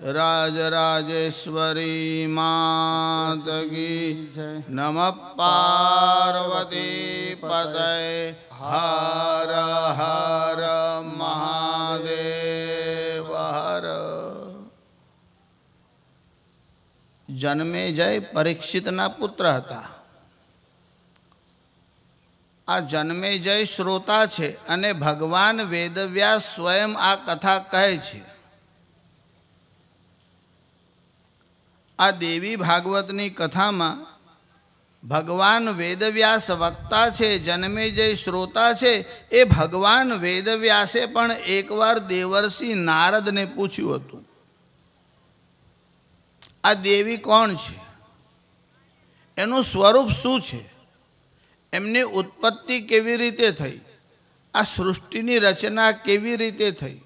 राजराजेश्वरी मात की नमः पार्वती पतये हर हर महादेव हर। जन्मेजय परीक्षितना पुत्र हता। आ जन्मेजय श्रोता छे अने भगवान वेदव्यास स्वयं आ कथा कहे छे। आ देवी भागवतनी कथा में भगवान वेदव्यास वक्ता छे, जन्मेजय श्रोता छे। ए भगवान वेदव्यासे पण एक वार देवर्षि नारद ने पूछ्યું હતું, आ देवी कोण छे, एनु स्वरूप शुं छे, एमनी उत्पत्ति केवी रीते थई, आ सृष्टिनी रचना केवी रीते थई।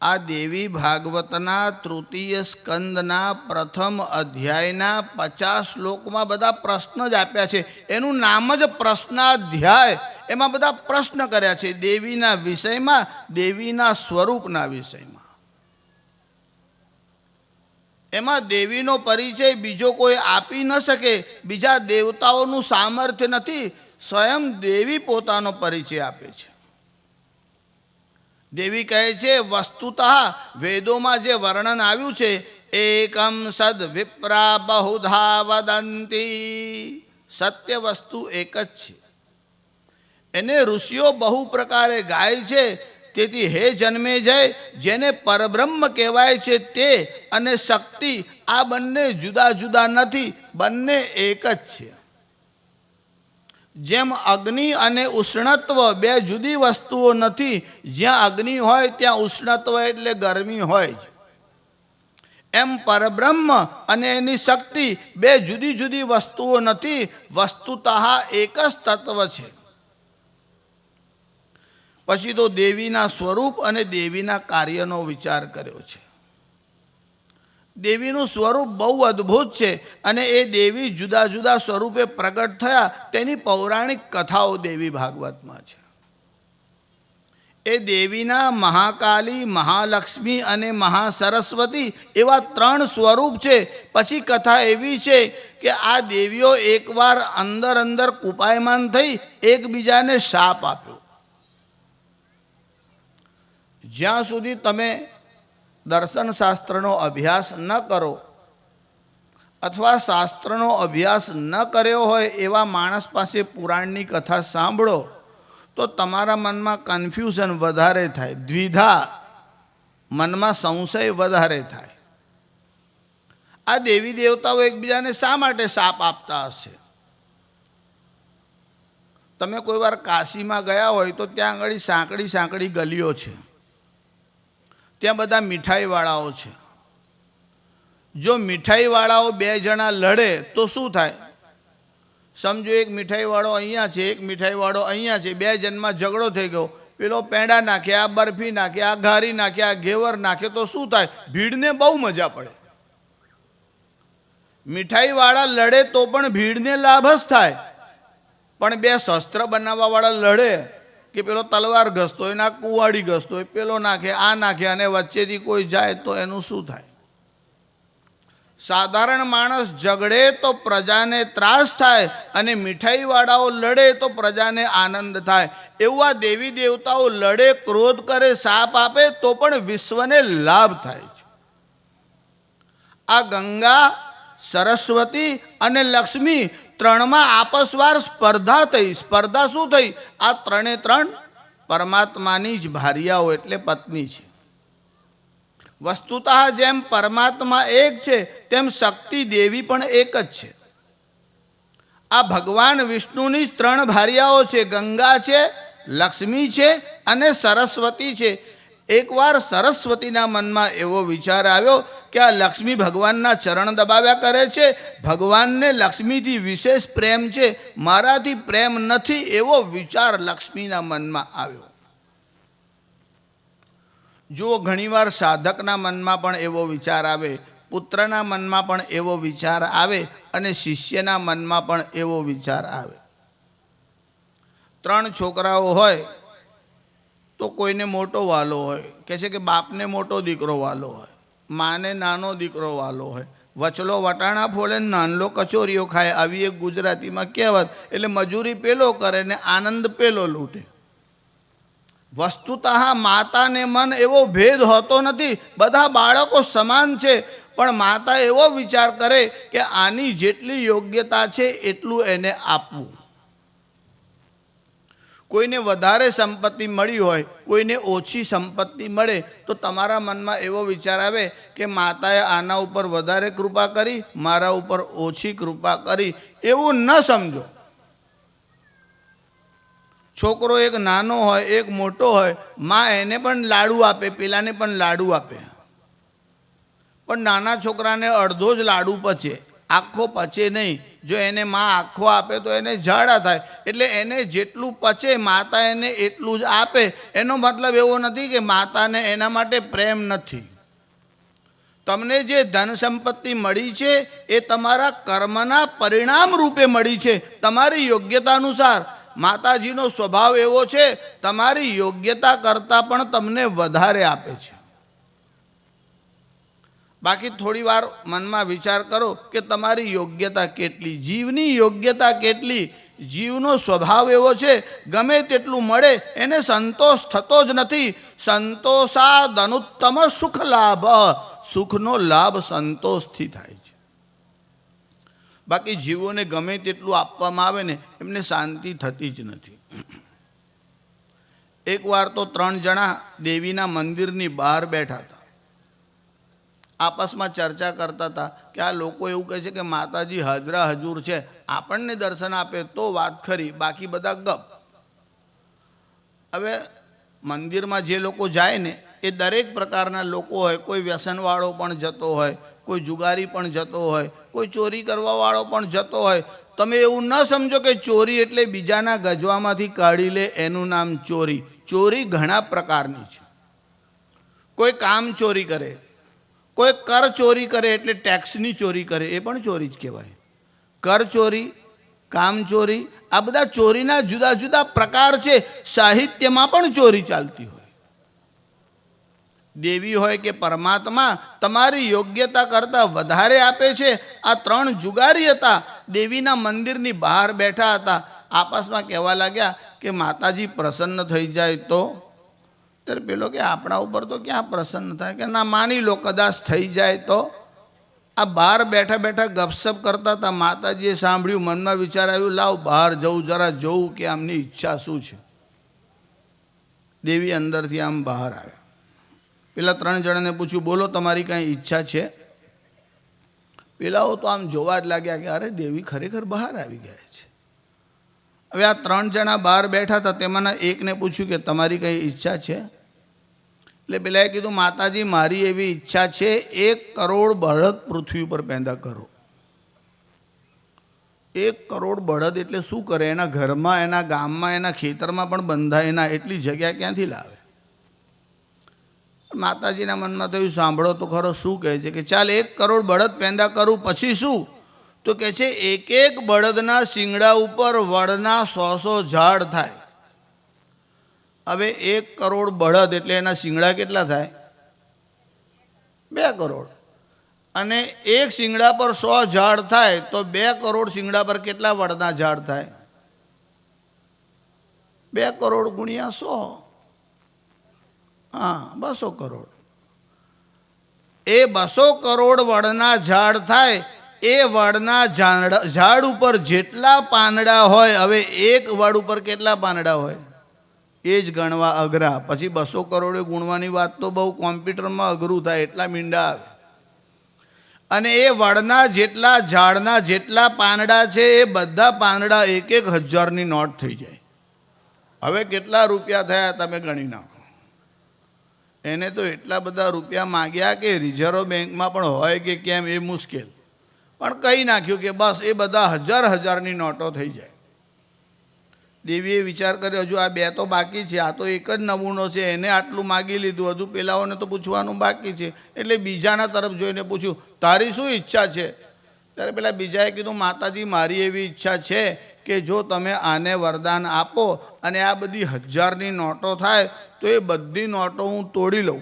आ देवी भागवतना तृतीय स्कंदना प्रथम अध्यायना 50 श्लोक में बधा प्रश्न ज आप्या छे। एनु नाम ज प्रश्नाध्याय। एमां बधा प्रश्न कर्या छे देवीना विषयमां, देवीना स्वरूपना विषयमां। एमां देवीनो परिचय बीजो कोई आपी न सके, बीजा देवताओनुं सामर्थ्य नथी, स्वयं देवी पोतानो परिचय आपे छे। देवी कहे छे वस्तुतः वेदों में जे वर्णन आव्युं छे, एकम सद विप्रा बहुधा वदंती, सत्य वस्तु एक ज छे, एने ऋषिओ बहु प्रकारे गाय छे। तेथी हे जन्मेजय, जेने परब्रह्म कहेवाय छे ते अने शक्ति आ बंने जुदा जुदा नथी, बंने एक ज छे। जेम अग्नि अने उष्णत्व बे जुदी वस्तुओ नथी, ज्यां अग्नि होय त्यां उष्णत्व एटले गरमी होय ज। एम परब्रह्म अने एनी शक्ति बे जुदी जुदी वस्तुओ नथी, वस्तुतः एक ज तत्व छे। पछी तो देवीना स्वरूप अने देवीना कार्यनो विचार कर्यो छे। देवीनुं स्वरूप बहु अद्भुत छे अने ए देवी जुदा जुदा स्वरूपे प्रगट थया तेनी पौराणिक कथाओ देवी भागवत में छे। ए देवीना महाकाली, महालक्ष्मी अने महासरस्वती एवा 3 स्वरूप छे। पछी कथा एवी छे के आ देवीओ एक वार अंदर अंदर कुपायमान थई एकबीजाने शाप आप्यो। ज्यां सुधी तमे दर्शन शास्त्रनो अभ्यास न करो अथवा शास्त्रनो अभ्यास न कर्यो होय एवा माणस पासे पुराणनी कथा सांभळो तो तमारा मनमा कन्फ्यूजन वधारे थाय, द्विधा मनमा संशय वधारे थाय। आ देवी देवताओ एकबीजाने शा माटे शाप आपता हशे? तमे कोई वार काशीमां गया होय तो त्यां आगळी सांकड़ी सांकड़ी गलीओ छे, त्यां बधा मीठाईवाळाओ छे। जो मीठाईवाळाओ 2 जणा लड़े तो शुं थाय? समझो एक मीठाईवाळो अहींया छे, एक मीठाईवाळो अहींया छे, 2 जणमां झगड़ो थई गयो। पेलो पेंडा नाखे, आ बर्फी नाखे, आ घारी नाखे, आ घेवर नाखे तो शुं थाय? भीड़ने बहु मजा पड़े। मीठाईवाळा लड़े तो पण भीड़ने लाभ ज थाय, पण 2 शस्त्र बनाववावाळा लड़े कि पेलो तलवार घसतो होय ना कुवाड़ी घसतो होय, पेलो नाखे आ नाखे अने वच्चेथी कोई जाए तो एनुं शुं थाय? साधारण माणस झगड़े तो प्रजाने त्रास थाय अने मीठाईवाळाओ लड़े तो प्रजाने आनंद थाय। एवा देवी देवताओ लड़े, क्रोध करे, शाप आपे तो पण विश्वने लाभ थाय। आ गंगा, सरस्वती अने लक्ष्मी 3 में आपसवार स्पर्धा थई। स्पर्धा शुं थई? आ 3 परमात्मानी ज भार्याओ एटले पत्नी छे। वस्तुतः जेम परमात्मा एक छे तेम शक्ति देवी पण एक ज छे। आ भगवान विष्णुनी ज 3 भार्याओ छे, गंगा छे, लक्ष्मी छे अने सरस्वती छे। एक वार सरस्वतीना मनमा एवो विचार आव्यो कि आ लक्ष्मी भगवानना चरण दबाव्या करे छे, भगवानने लक्ष्मीथी विशेष प्रेम छे, माराथी प्रेम नथी, एवो विचार लक्ष्मीना मनमा आव्यो। जो घणीवार साधकना मनमा पण एवो विचार आवे, पुत्रना मनमा पण एवो विचार आवे अने शिष्यना मनमा पण एवो विचार आवे। 3 छोकराओ होय तो कोईने मोटो वालो होय, कहे छे कि बापने मोटो दीकरो वालो होय, માને નાનો દીકરો વાલો હોય, વચલો વટાણા ફોલે ને નાનલો કચોરીઓ ખાય, આવી એક ગુજરાતીમાં કહેવત. એટલે મજૂરી પેલો કરે ને આનંદ પેલો લૂંટે. વસ્તુતઃ માતા ને મન એવો ભેદ હોતો નથી, બધા બાળકો સમાન છે. પણ માતા એવો વિચાર કરે કે આની જેટલી યોગ્યતા છે એટલું એને આપવું. કોઈને વધારે સંપત્તિ મળી હોય, કોઈને ઓછી સંપત્તિ મળે, તો તમારા મનમાં એવો વિચાર આવે કે માતાએ આના ઉપર વધારે કૃપા કરી, મારા ઉપર ઓછી કૃપા કરી. એવું ન સમજો. છોકરો એક નાનો હોય, એક મોટો હોય, માં એને પણ લાડુ આપે, પેલાને પણ લાડુ આપે. પણ નાના છોકરાને અડધો જ લાડુ પચે, આખો પચે નહીં. જો એને માં આખો આપે તો એને ઝાડા થાય. એટલે એને જેટલું પચે માતા એને એટલું જ આપે. એનો મતલબ એવો નથી કે માતાને એના માટે પ્રેમ નથી. તમને જે ધન સંપત્તિ મળી છે એ તમારા કર્મના પરિણામ રૂપે મળી છે, તમારી યોગ્યતા અનુસાર. માતાજીનો સ્વભાવ એવો છે, તમારી યોગ્યતા કરતાં પણ તમને વધારે આપે છે. બાકી થોડી વાર મનમાં વિચાર કરો કે તમારી યોગ્યતા કેટલી, જીવની યોગ્યતા કેટલી. જીવનો સ્વભાવ એવો છે, ગમે તેટલું મળે એને સંતોષ થતો જ નથી. સંતોષાદનુત્તમ સુખ લાભ, સુખનો લાભ સંતોષથી થાય છે. બાકી જીવોને ગમે તેટલું આપવામાં આવે ને એમને શાંતિ થતી જ નથી. એકવાર તો 3 જણા દેવીના મંદિરની બહાર બેઠા હતા. આપસમાં ચર્ચા કરતા હતા કે આ લોકો એવું કહે છે કે માતાજી હાજરા હજુર છે, આપણને દર્શન આપે તો વાત ખરી, બાકી બધા ગપ. હવે મંદિરમાં જે લોકો જાય ને એ દરેક પ્રકારના લોકો હોય. કોઈ વ્યસનવાળો પણ જતો હોય, કોઈ જુગારી પણ જતો હોય, કોઈ ચોરી કરવાવાળો પણ જતો હોય. તમે એવું ન સમજો કે ચોરી એટલે બીજાના ગજવામાંથી કાઢી લે એનું નામ ચોરી. ચોરી ઘણા પ્રકારની છે. કોઈ કામ ચોરી કરે, કોઈ કર ચોરી કરે એટલે ટેક્સની ચોરી કરે, એ પણ ચોરી જ કહેવાય. કર ચોરી, કામ ચોરી, આ બધા ચોરીના જુદા જુદા પ્રકાર છે. સાહિત્યમાં પણ ચોરી ચાલતી હોય. દેવી હોય કે પરમાત્મા તમારી યોગ્યતા કરતાં વધારે આપે છે. આ 3 જુગારી હતા, દેવીના મંદિરની બહાર બેઠા હતા. આપસમાં કહેવા લાગ્યા કે માતાજી પ્રસન્ન થઈ જાય તો. ત્યારે પેલો કે આપણા ઉપર તો ક્યાં પ્રસન્ન થાય, કે ના માની લો કદાચ થઈ જાય તો. આ બહાર બેઠા બેઠા ગપસપ કરતા હતા. માતાજીએ સાંભળ્યું, મનમાં વિચાર આવ્યું, લાવ બહાર જવું, જરા જોઉં કે આમની ઈચ્છા શું છે. દેવી અંદરથી આમ બહાર આવ્યા. પેલા 3 જણાને પૂછ્યું, બોલો તમારી કાંઈ ઈચ્છા છે? પેલાઓ તો આમ જોવા જ લાગ્યા કે અરે દેવી ખરેખર બહાર આવી ગયા છે. હવે આ 3 જણા બહાર બેઠા હતા, તેમાંના એકને પૂછ્યું કે તમારી કંઈ ઈચ્છા છે? એટલે પેલાએ કીધું, માતાજી મારી એવી ઈચ્છા છે, 1 કરોડ બળદ પૃથ્વી ઉપર પેદા કરો. 1 કરોડ બળદ એટલે શું કરે? એના ઘરમાં, એના ગામમાં, એના ખેતરમાં પણ બંધાય ના એટલી જગ્યા ક્યાંથી લાવે? માતાજીના મનમાં થયું, સાંભળો તો ખરો શું કહે છે. કે ચાલ 1 કરોડ બળદ પેદા કરું, પછી શું? તો કહે છે એક એક બળદના શિંગડા ઉપર વડના 100 ઝાડ થાય. હવે 1 કરોડ બળદ એટલે એના શિંગડા કેટલા થાય? 2 કરોડ. અને એક શિંગડા પર 100 ઝાડ થાય તો 2 કરોડ શિંગડા પર કેટલા વડના ઝાડ થાય? 2 કરોડ ગુણ્યા 100, હા 200 કરોડ. એ 200 કરોડ વડના ઝાડ થાય. એ વડના ઝાડ ઉપર જેટલા પાંદડા હોય, હવે એક વડ ઉપર કેટલા પાંદડા હોય એ જ ગણવા અઘરા. પછી 200 કરોડે ગુણવાની વાત તો બહુ કોમ્પ્યુટરમાં અઘરું થાય, એટલા મીંડા આવે. અને એ વડના જેટલા ઝાડના જેટલા પાંદડા છે એ બધા પાંદડા 1,000ની નોટ થઈ જાય. હવે કેટલા રૂપિયા થયા તમે ગણી નાખો. એને તો એટલા બધા રૂપિયા માગ્યા કે રિઝર્વ બેંકમાં પણ હોય કે કેમ એ મુશ્કેલ. પણ કહી નાખ્યું કે બસ એ બધા 1,000-1,000ની નોટો થઈ જાય. દેવીએ વિચાર કર્યો, હજુ આ 2 તો બાકી છે. આ તો એક જ નમૂનો છે, એને આટલું માગી લીધું, હજુ પેલાઓને તો પૂછવાનું બાકી છે. એટલે બીજાના તરફ જોઈને પૂછ્યું, તારી શું ઈચ્છા છે? ત્યારે પેલા બીજાએ કીધું, માતાજી મારી એવી ઈચ્છા છે કે જો તમે આને વરદાન આપો અને આ બધી 1,000ની નોટો થાય તો એ બધી નોટો હું તોડી લઉં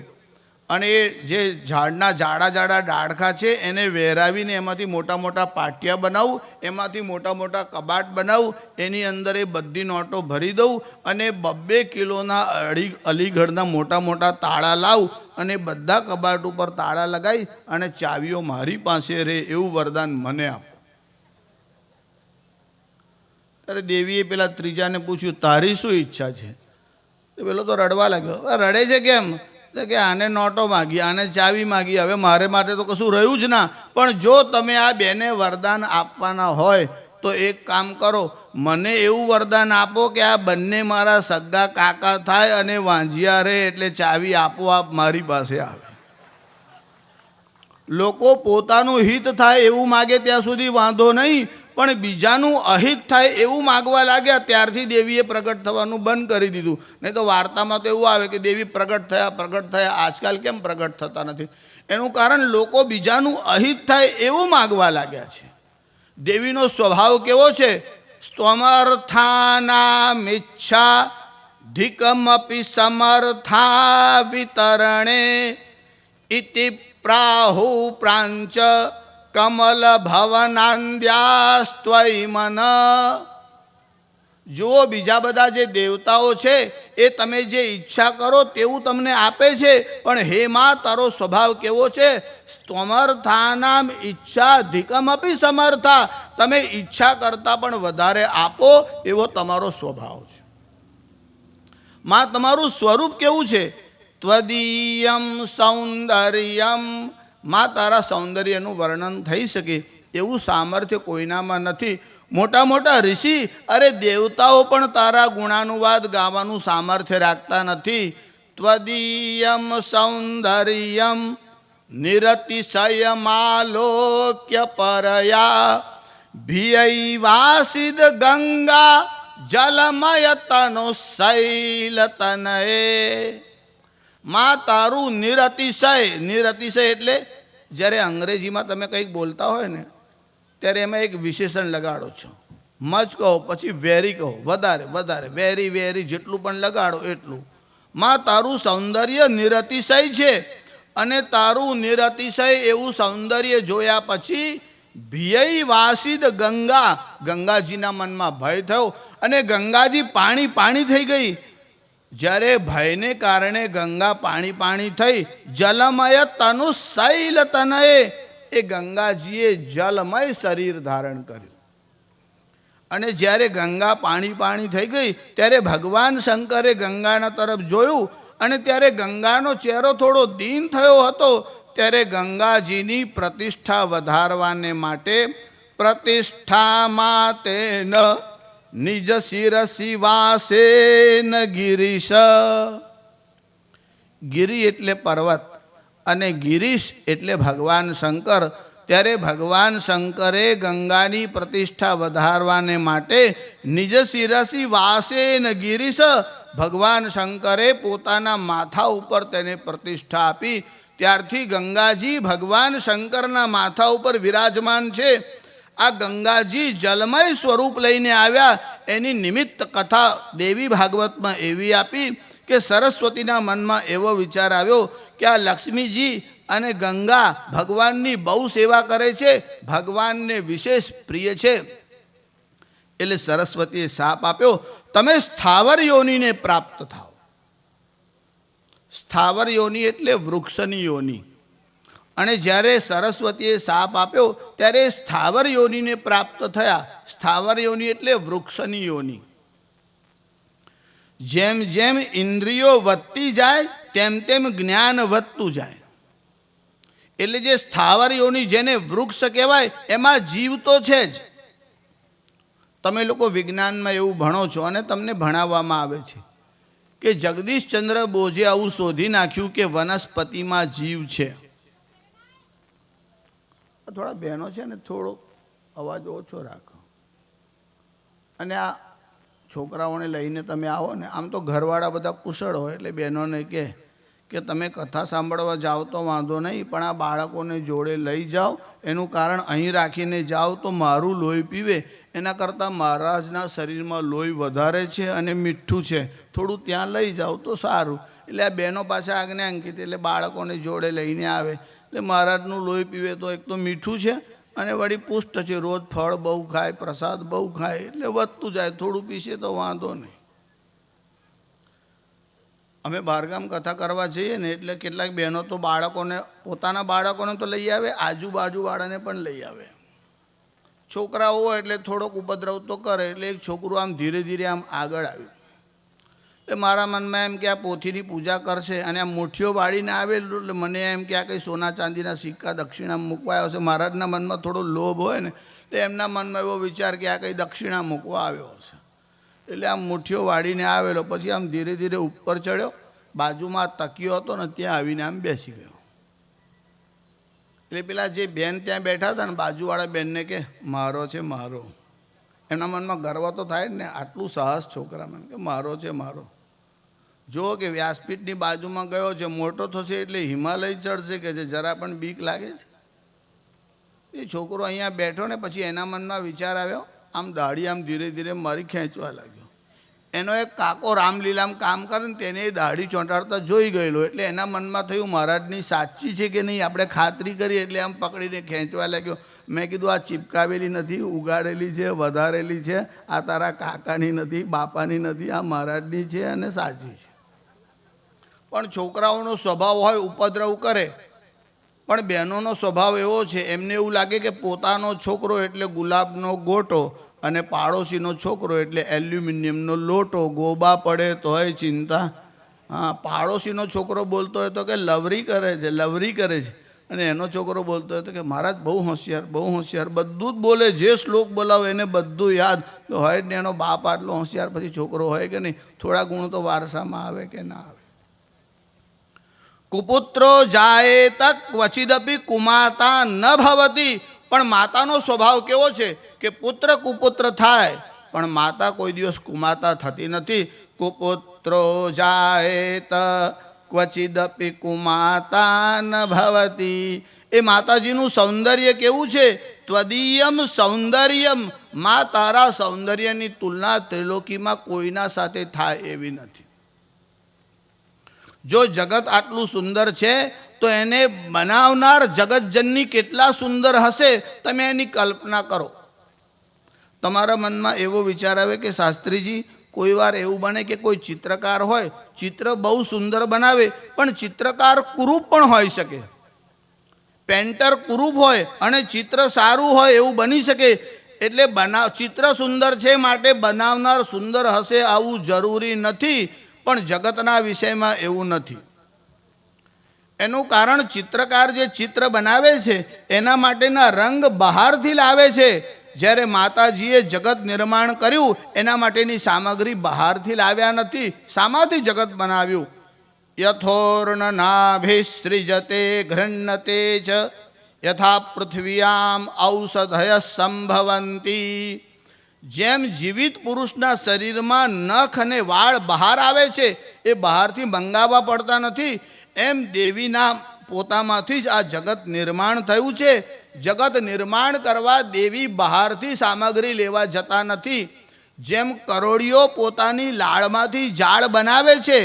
અને એ જે ઝાડના જાડા જાડા ડાળખા છે એને વેરાવીને એમાંથી મોટા મોટા પાટિયા બનાવું, એમાંથી મોટા મોટા કબાટ બનાવું, એની અંદર એ બધી નોટો ભરી દઉં અને 2 કિલોના અલીગઢના મોટા મોટા તાળા લાવું અને બધા કબાટ ઉપર તાળા લગાવી અને ચાવીઓ મારી પાસે રહે એવું વરદાન મને આપો. ત્યારે દેવીએ પેલા ત્રીજાને પૂછ્યું, તારી શું ઈચ્છા છે? તો પેલો તો રડવા લાગ્યો. રડે છે કેમ? કે આને નોટો માગી, આને ચાવી માગી, હવે મારે માટે તો કશું રહ્યું જ ના. પણ જો તમે આ બેને વરદાન આપવાના હોય તો એક કામ કરો, મને એવું વરદાન આપો કે આ બંને મારા સગા કાકા થાય અને વાંજિયા રહે એટલે ચાવી આપોઆપ મારી પાસે આવે. લોકો પોતાનું હિત થાય એવું માગે ત્યાં સુધી વાંધો નહીં, પણ બીજાનું અહિત થાય એવું માગવા લાગ્યા ત્યારથી દેવીએ પ્રગટ થવાનું બંધ કરી દીધું. નહીં તો વાર્તામાં તો એવું આવે કે દેવી પ્રગટ થયા. આજકાલ કેમ પ્રગટ થતા નથી? એનું કારણ લોકો બીજાનું અહિત થાય એવું માગવા લાગ્યા છે. દેવીનો સ્વભાવ કેવો છે? સ્ત્વમર્થાનામિચ્છા ધિકમપી સમર્થા વિતરણે ઇતિ પ્રાહુ પ્રાંચ કમલ ભવનાંદ્યાસ્ત્વયી મન. જુઓ, બીજા બધા જે દેવતાઓ છે એ તમે જે ઈચ્છા કરો તેવું તમને આપે છે, પણ હે માં, તારો સ્વભાવ કેવો છે? સ્ત્વમર્થાનામ ઈચ્છા ધિકમપી સમર્થા. તમે ઈચ્છા કરતાં પણ વધારે આપો એવો તમારો સ્વભાવ છે. માં, તમારું સ્વરૂપ કેવું છે? ત્વદીયમ સૌંદર્યમ. માં, તારા સૌંદર્યનું વર્ણન થઈ શકે એવું સામર્થ્ય કોઈનામાં નથી. મોટા મોટા ઋષિ, અરે દેવતાઓ પણ તારા ગુણાનુવાદ ગાવાનું સામર્થ્ય રાખતા નથી. ત્વદીયમ સૌંદર્યમ નિરતિશયમાલોક્ય પરયા ભિયૈવાસિદ ગંગા જલમય તનો શૈલતનયે. માં, તારું નિરતિશય એટલે જ્યારે અંગ્રેજીમાં તમે કંઈક બોલતા હોય ને ત્યારે એમાં એક વિશેષણ લગાડો છો. મચ કહો, પછી વેરી કહો, વધારે વધારે, વેરી વેરી, જેટલું પણ લગાડો એટલું. માં, તારું સૌંદર્ય નિરતિશય છે અને તારું નિરતિશય એવું સૌંદર્ય જોયા પછી ભિયૈ વાસિદ ગંગા, ગંગાજીના મનમાં ભય થયો અને ગંગાજી પાણી પાણી થઈ ગઈ. જ્યારે ભયને કારણે ગંગા પાણી પાણી થઈ, જલમય તનુ શૈલ તનયે, એ ગંગાજીએ જલમય શરીર ધારણ કર્યું. અને જ્યારે ગંગા પાણી પાણી થઈ ગઈ ત્યારે ભગવાન શંકરે ગંગાના તરફ જોયું અને ત્યારે ગંગાનો ચહેરો થોડો દીન થયો હતો. ત્યારે ગંગાજીની પ્રતિષ્ઠા વધારવાને માટે પ્રતિષ્ઠામાં તેન નિજ શિરસી વાસેન ગિરીશ. ગિરી એટલે પર્વત અને ગિરીશ એટલે ભગવાન શંકર. ત્યારે ભગવાન શંકરે ગંગાની પ્રતિષ્ઠા વધારવાને માટે નિજ શિરસી વાસેન ગિરીશ, ભગવાન શંકરે પોતાના માથા ઉપર તેને પ્રતિષ્ઠા આપી. ત્યારથી ગંગાજી ભગવાન શંકરના માથા ઉપર વિરાજમાન છે. આ ગંગાજી જલમય સ્વરૂપ લઈને આવ્યા એની નિમિત્ત કથા દેવી ભાગવતમાં એવી આપી કે સરસ્વતીના મનમાં એવો વિચાર આવ્યો કે આ લક્ષ્મીજી અને ગંગા ભગવાનની બહુ સેવા કરે છે, ભગવાનને વિશેષ પ્રિય છે. એટલે સરસ્વતીએ શાપ આપ્યો, તમે સ્થાવર યોનિને પ્રાપ્ત થાઓ. સ્થાવર યોની એટલે વૃક્ષની યોની. અને જ્યારે સરસ્વતીએ શાપ આપ્યો ત્યારે સ્થાવર યોનિને પ્રાપ્ત થયા. સ્થાવર યોની એટલે વૃક્ષની યોની. જેમ જેમ ઇન્દ્રિયો વધતી જાય તેમ તેમ જ્ઞાન વધતું જાય. એટલે જે સ્થાવર યોની, જેને વૃક્ષ કહેવાય, એમાં જીવ તો છે જ. તમે લોકો વિજ્ઞાનમાં એવું ભણો છો અને તમને ભણાવવામાં આવે છે કે જગદીશચંદ્ર બોઝે આવું શોધી નાખ્યું કે વનસ્પતિમાં જીવ છે. થોડા બહેનો છે ને, થોડો અવાજ ઓછો રાખો. અને આ છોકરાઓને લઈને તમે આવો ને, આમ તો ઘરવાળા બધા કુશળ હોય એટલે બહેનોને કે તમે કથા સાંભળવા જાઓ તો વાંધો નહીં, પણ આ બાળકોને જોડે લઈ જાઓ. એનું કારણ અહીં રાખીને જાઓ તો મારું લોહી પીવે, એના કરતાં મહારાજના શરીરમાં લોહી વધારે છે અને મીઠું છે, થોડું ત્યાં લઈ જાઓ તો સારું. એટલે આ બહેનો પાછા આજ્ઞાંકિત, એટલે બાળકોને જોડે લઈને આવે. એટલે મહારાજનું લોહી પીવે તો એક તો મીઠું છે અને વળી પુષ્ટ છે, રોજ ફળ બહુ ખાય, પ્રસાદ બહુ ખાય, એટલે વધતું જાય. થોડું પીશે તો વાંધો નહીં. અમે બહારગામ કથા કરવા જઈએ ને એટલે કેટલાક બહેનો તો બાળકોને, પોતાના બાળકોને તો લઈ આવે, આજુબાજુવાળાને પણ લઈ આવે. છોકરાઓ હોય એટલે થોડોક ઉપદ્રવ તો કરે. એટલે એક છોકરું આમ ધીરે ધીરે આમ આગળ આવ્યું. એટલે મારા મનમાં એમ કે આ પોથીની પૂજા કરશે અને આ મુઠ્ઠીઓ વાળીને આવેલું, એટલે મને એમ કે આ કંઈ સોના ચાંદીના સિક્કા દક્ષિણા મૂકવા આવ્યો હશે. મહારાજના મનમાં થોડો લોભ હોય ને, એટલે એમના મનમાં એવો વિચાર કે આ કંઈ દક્ષિણા મૂકવા આવ્યો હશે. એટલે આમ મુઠ્ઠીઓ વાળીને આવેલો. પછી આમ ધીરે ધીરે ઉપર ચડ્યો, બાજુમાં તકિયો હતો ને ત્યાં આવીને આમ બેસી ગયો. એટલે પેલા જે બેન ત્યાં બેઠા હતા ને, બાજુવાળા બેનને કે મારો છે મારો. એમના મનમાં ગર્વ તો થાય જ ને, આટલું સાહસ છોકરામાં કે મારો છે મારો. જો કે વ્યાસપીઠની બાજુમાં ગયો છે, મોટો થશે એટલે હિમાલય ચડશે કે છે, જરા પણ બીક લાગે છે. એ છોકરો અહીંયા બેઠો ને પછી એના મનમાં વિચાર આવ્યો, આમ દાઢી આમ ધીરે ધીરે મારી ખેંચવા લાગ્યો. એનો એક કાકો રામલીલામાં કામ કરે ને તેને એ દાઢી ચોંટાડતા જોઈ ગયેલો. એટલે એના મનમાં થયું મહારાજની સાચી છે કે નહીં, આપણે ખાતરી કરી. એટલે આમ પકડીને ખેંચવા લાગ્યો. મેં કીધું આ ચીપકાવેલી નથી, ઉગાડેલી છે, વધારેલી છે, આ તારા કાકાની નથી, બાપાની નથી, આ મહારાજની છે અને સાચી છે. પણ છોકરાઓનો સ્વભાવ હોય ઉપદ્રવ કરે, પણ બહેનોનો સ્વભાવ એવો છે, એમને એવું લાગે કે પોતાનો છોકરો એટલે ગુલાબનો ગોટો અને પાડોશીનો છોકરો એટલે એલ્યુમિનિયમનો લોટો. ગોબા પડે તોય ચિંતા. હા, પાડોશીનો છોકરો બોલતો હોય તો કે લવરી કરે છે, લવરી કરે છે. અને એનો છોકરો બોલતો હોય તો કે મહારાજ બહુ હોશિયાર, બહુ હોશિયાર. બધું જ બોલે, જે શ્લોક બોલાવો એને બધું યાદ તો હોય જ ને. એનો બાપ આટલો હોશિયાર, પછી છોકરો હોય કે નહીં? થોડા ગુણ તો વારસામાં આવે કે ના આવે? કુપુત્રો જાયેત ક્વચિદપી કુમાતા ન ભવતી. પણ માતાનો સ્વભાવ કેવો છે કે પુત્ર કુપુત્ર થાય, પણ માતા કોઈ દિવસ કુમાતા થતી નથી. કુપુત્રો જાયેત ક્વચિદપી કુમાતા ન ભવતી. એ માતાજીનું સૌંદર્ય કેવું છે? ત્વદીયમ સૌંદર્યમ. મા તારા સૌંદર્યની તુલના ત્રિલોકીમાં કોઈના સાથે થાય એવી નથી. જો જગત આટલું સુંદર છે તો એને બનાવનાર જગતજનની કેટલા સુંદર હશે, તમે એની કલ્પના કરો. તમારા મનમાં એવો વિચાર આવે કે શાસ્ત્રીજી કોઈ વાર એવું બને કે કોઈ ચિત્રકાર હોય, ચિત્ર બહુ સુંદર બનાવે, પણ ચિત્રકાર કુરૂપ પણ હોઈ શકે. પેન્ટર કુરૂપ હોય અને ચિત્ર સારું હોય એવું બની શકે. એટલે ચિત્ર સુંદર છે માટે બનાવનાર સુંદર હશે આવું જરૂરી નથી. પણ જગતના વિષયમાં એવું નથી. એનું કારણ ચિત્રકાર જે ચિત્ર બનાવે છે એના માટેના રંગ બહારથી લાવે છે. જ્યારે માતાજીએ જગત નિર્માણ કર્યું એના માટેની સામગ્રી બહારથી લાવ્યા નથી. શામાંથી જગત બનાવ્યું? યથોર્ણનાભિસૃજતે ગૃહ્ણતે ચ યથા પૃથ્વ્યામ ઔષધય સંભવંતી. જેમ જીવિત પુરુષના શરીરમાં નખ અને વાળ બહાર આવે છે, એ બહારથી મંગાવવા પડતા નથી, એમ દેવીના પોતામાંથી જ આ જગત નિર્માણ થયું છે. જગત નિર્માણ કરવા દેવી બહારથી સામગ્રી લેવા જતા નથી. જેમ કરોળિયો પોતાની લાળમાંથી જાળ બનાવે છે,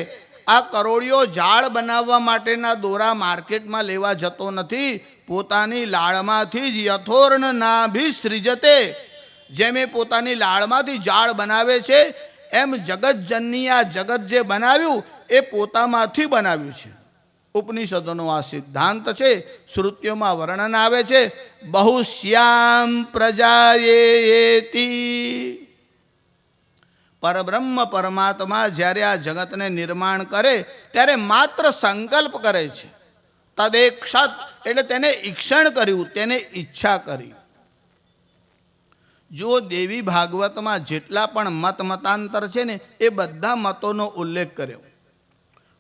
આ કરોળિયો જાળ બનાવવા માટેના દોરા માર્કેટમાં લેવા જતો નથી, પોતાની લાળમાંથી જ યથોર્ણનાભિસૃજતે. જેમ એ પોતાની લાળમાંથી જાળ બનાવે છે, એમ જગતજનની આ જગત જે બનાવ્યું એ પોતામાંથી બનાવ્યું છે. ઉપનિષદોનો આ સિદ્ધાંત છે. શ્રુતિઓમાં વર્ણન આવે છે, બહુશ્યામ પ્રજાયેતી. પરબ્રહ્મ પરમાત્મા જ્યારે આ જગતને નિર્માણ કરે ત્યારે માત્ર સંકલ્પ કરે છે. તદેક્ષત એટલે તેને ઈક્ષણ કર્યું, તેને ઈચ્છા કરી. જો દેવી ભાગવતમાં જેટલા પણ મતાંતર છે ને એ બધા મતોનો ઉલ્લેખ કર્યો.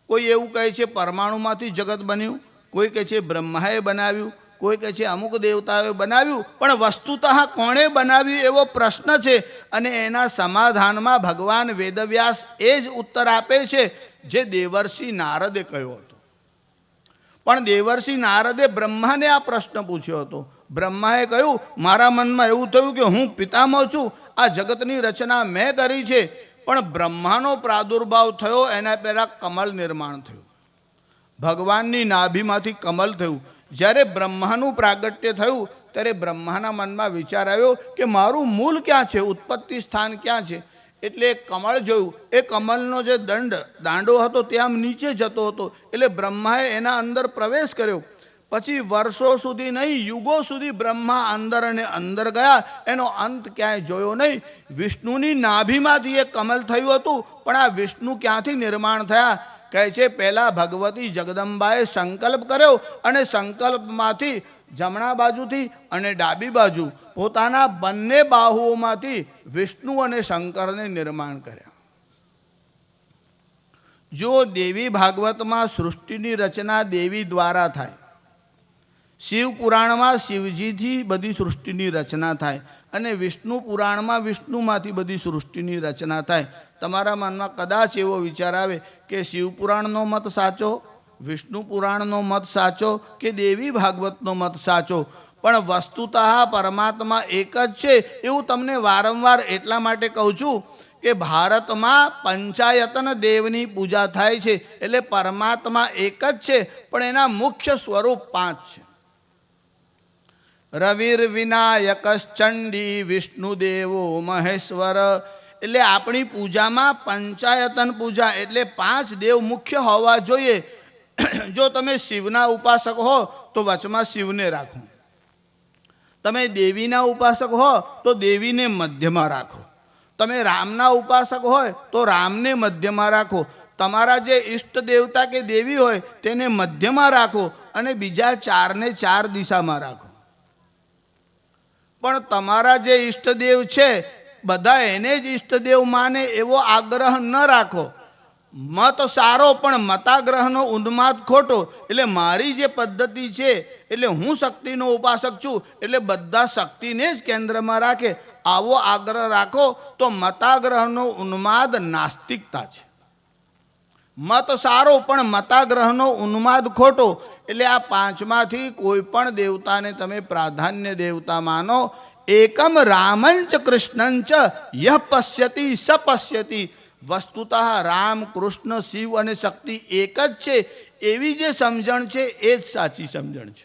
કોઈ એવું કહે છે પરમાણુમાંથી જગત બન્યું, કોઈ કહે છે બ્રહ્માએ બનાવ્યું, કોઈ કહે છે અમુક દેવતાઓએ બનાવ્યું. પણ વસ્તુતઃ કોણે બનાવ્યું એવો પ્રશ્ન છે અને એના સમાધાનમાં ભગવાન વેદવ્યાસ એ જ ઉત્તર આપે છે જે દેવર્ષિ નારદે કહ્યો હતો. પણ દેવર્ષિ નારદે બ્રહ્માને આ પ્રશ્ન પૂછ્યો હતો. બ્રહ્માએ કહ્યું મારા મનમાં એવું થયું કે હું પિતામહ છું, આ જગતની રચના મેં કરી છે, પણ બ્રહ્માનો પ્રાદુર્ભાવ થયો એના પહેલાં કમળ નિર્માણ થયું. ભગવાનની નાભીમાંથી કમળ થયું. જ્યારે બ્રહ્માનું પ્રાગટ્ય થયું ત્યારે બ્રહ્માના મનમાં વિચાર આવ્યો કે મારું મૂળ ક્યાં છે, ઉત્પત્તિ સ્થાન ક્યાં છે. એટલે એક કમળ જોયું. એ કમળનો જે દાંડો હતો તે આમ નીચે જતો હતો. એટલે બ્રહ્માએ એના અંદર પ્રવેશ કર્યો. પછી વર્ષો સુધી નહીં, યુગો સુધી બ્રહ્મા અંદર અને અંદર ગયા, એનો અંત ક્યાંય જોયો નહીં. વિષ્ણુની નાભીમાંથી એ કમળ થયું હતું, પણ આ વિષ્ણુ ક્યાંથી નિર્માણ થયા? કહે છે પહેલાં ભગવતી જગદંબાએ સંકલ્પ કર્યો અને સંકલ્પમાંથી જમણા બાજુથી અને ડાબી બાજુ પોતાના બંને બાહુઓમાંથી વિષ્ણુ અને શંકરને નિર્માણ કર્યા. જો દેવી ભાગવતમાં સૃષ્ટિની રચના દેવી દ્વારા થાય, શિવ પુરાણમાં શિવજીથી બધી સૃષ્ટિની રચના થાય અને વિષ્ણુ પુરાણમાં વિષ્ણુમાંથી બધી સૃષ્ટિની રચના થાય. તમારા મનમાં કદાચ એવો વિચાર આવે કે શિવ પુરાણનો મત સાચો, વિષ્ણુ પુરાણનો મત સાચો કે દેવી ભાગવતનો મત સાચો. પણ વસ્તુતઃ પરમાત્મા એક જ છે એવું તમને વારંવાર એટલા માટે કહું છું કે ભારતમાં પંચાયતન દેવની પૂજા થાય છે. એટલે પરમાત્મા એક જ છે, પણ એના મુખ્ય સ્વરૂપ 5 છે. રવિર વિનાયકશ્ચંડી વિષ્ણુદેવો મહેશ્વર. એટલે આપણી પૂજામાં પંચાયતન પૂજા એટલે 5 દેવ મુખ્ય હોવા જોઈએ. જો તમે શિવના ઉપાસક હો તો વચમાં શિવને રાખો, તમે દેવીના ઉપાસક હો તો દેવીને મધ્યમાં રાખો, તમે રામના ઉપાસક હોય તો રામને મધ્યમાં રાખો, તમારા જે ઈષ્ટ દેવતા કે દેવી હોય તેને મધ્યમાં રાખો અને બીજા 4ને 4 દિશામાં રાખો. પણ તમારા જે ઈષ્ટદેવ છે બધા એને જ ઈષ્ટદેવ માને એવો આગ્રહ ન રાખો. મત સારો પણ મતાગ્રહનો ઉન્માદ ખોટો. એટલે મારી જે પદ્ધતિ છે એટલે હું શક્તિનો ઉપાસક છું એટલે બધા શક્તિને જ કેન્દ્રમાં રાખે, આવો આગ્રહ રાખો તો મતાગ્રહનો ઉન્માદ નાસ્તિકતા છે. મત સારો પણ મતાગ્રહનો ઉન્માદ ખોટો. એટલે આ 5માંથી કોઈ પણ દેવતાને તમે પ્રાધાન્ય દેવતા માનો. એકમ રામંચ કૃષ્ણંચ યહ પશ્યતિ સ પશ્યતિ. વસ્તુતઃ રામ, કૃષ્ણ, શિવ અને શક્તિ એક જ છે એવી જે સમજણ છે એ જ સાચી સમજણ છે.